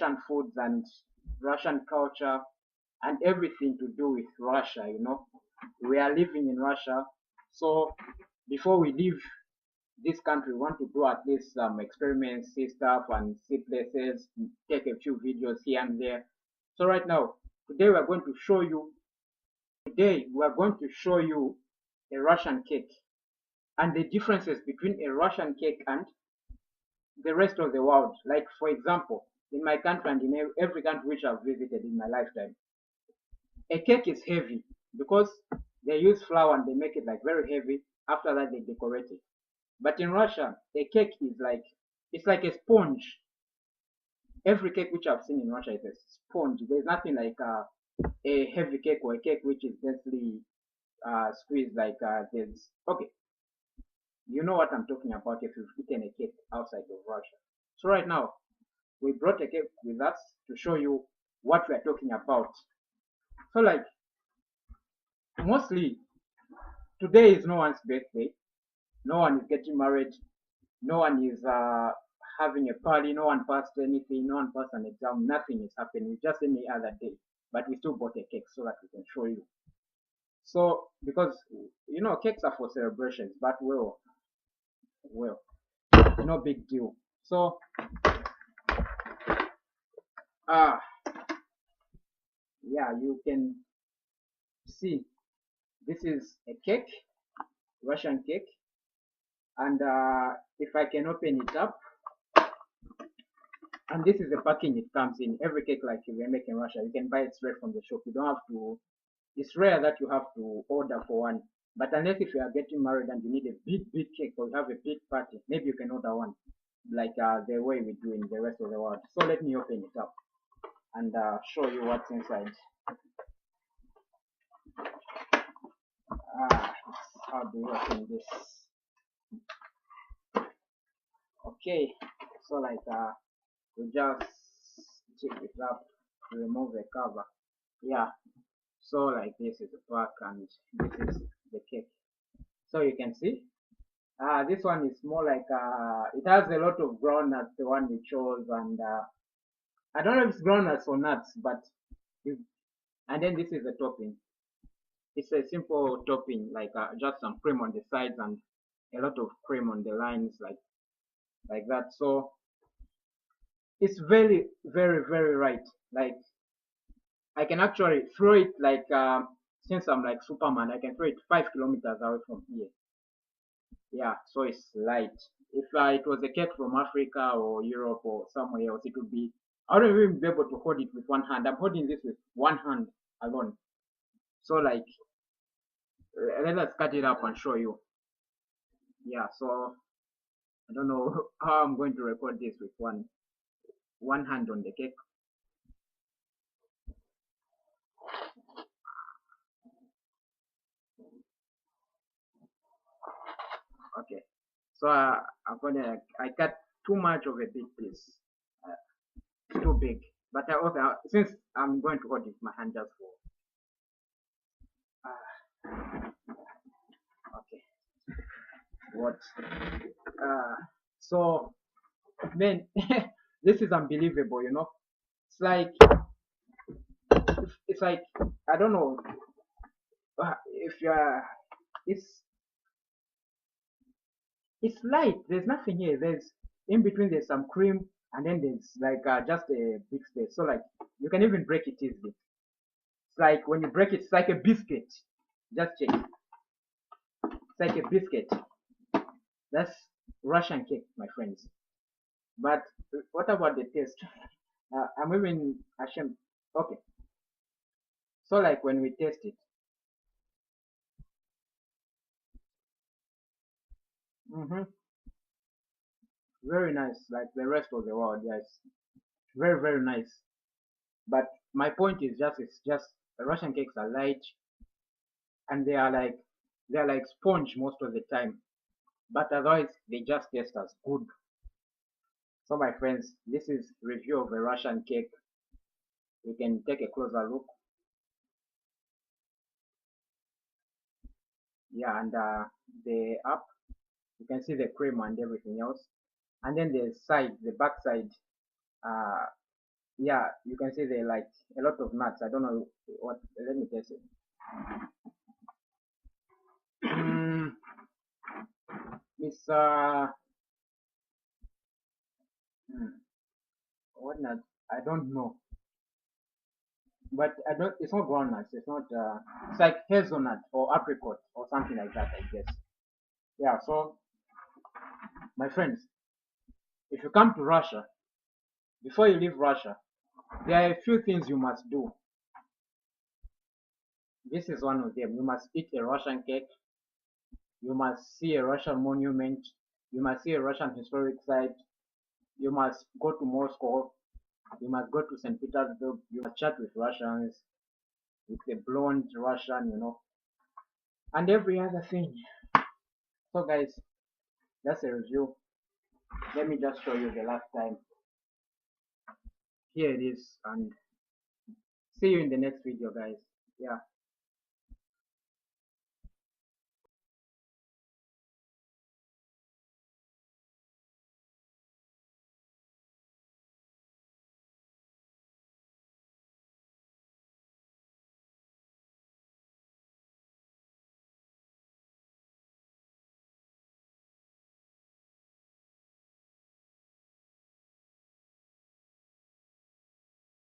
Russian foods and Russian culture and everything to do with Russia. We are living in Russia, so before we leave this country, we want to do at least some experiments, see stuff, and see places, take a few videos here and there. So right now, today we are going to show you. Today we are going to show you a Russian cake and the differences between a Russian cake and the rest of the world. Like for example, in my country and in every country which I've visited in my lifetime, a cake is heavy because they use flour and they make it like very heavy. After that, they decorate it. But in Russia, a cake is like it's like a sponge. Every cake which I've seen in Russia is a sponge. There's nothing like a heavy cake or a cake which is densely squeezed like there's okay. You know what I'm talking about if you've eaten a cake outside of Russia. So right now, we brought a cake with us to show you what we are talking about. So like mostly today is no one's birthday. No one is getting married. No one is having a party. No one passed anything. No one passed an exam. Nothing is happening. It's just any other day. But we still bought a cake so that we can show you. So because cakes are for celebrations, but well, no big deal. So yeah, you can see this is a cake, Russian cake, and if I can open it up, and this is the packaging it comes in. Every cake like we make in Russia, you can buy it straight from the shop. You don't have to. It's rare that you have to order for one. But unless if you are getting married and you need a big cake or you have a big party, maybe you can order one, like the way we do in the rest of the world. So let me open it up and show you what's inside. How do you open this? Okay, so like we just check it up, remove the cover. Yeah, so like this is the pack and this is the cake. So you can see this one is more like it has a lot of groundnuts, the one we chose, and I don't know if it's groundnuts or nuts, but and then this is the topping. It's a simple topping, like just some cream on the sides and a lot of cream on the lines, like that. So it's very, very right. Like I can actually throw it like since I'm like Superman, I can throw it 5 kilometers away from here. Yeah, so it's light. If it was a cake from Africa or Europe or somewhere else, it would be. I wouldn't even be able to hold it with one hand. I'm holding this with one hand alone. So like, let us cut it up and show you. Yeah, so I don't know how I'm going to record this with one hand on the cake. Okay, so I cut too much of a big piece, too big. But okay, since I'm going to hold it with my hand just for. Okay, what? So man, this is unbelievable. It's like it's like I don't know if you're. It's light. There's nothing here. There's in between. There's some cream, and then there's like just a big space. So like you can even break it easily. It's like when you break it, it's like a biscuit. Just check. It's like a biscuit. That's Russian cake, my friends. But what about the taste? I'm even ashamed. Okay. So like when we taste it, hmm very nice. Like the rest of the world, yes, very nice. But my point is just it's just the Russian cakes are light and they're like sponge most of the time. But otherwise they just taste as good. So my friends, this is review of a Russian cake. You can take a closer look. Yeah, and the up you can see the cream and everything else. And then the side, the back side, uh, Yeah, you can see they like a lot of nuts. I don't know what. Let me guess it. Mm, it's hmm, what nut? I don't know, but I don't. It's not walnuts. It's not. It's like hazelnut or apricot or something like that, I guess. Yeah. So, my friends, if you come to Russia, before you leave Russia, there are a few things you must do. This is one of them. You must eat a Russian cake. You must see a Russian monument. You must see a Russian historic site. You must go to Moscow. You must go to St. Petersburg. You must chat with Russians, with the blonde Russian, and every other thing. So, guys, that's a review. Let me just show you the last time. Here it is, and see you in the next video, guys. Yeah.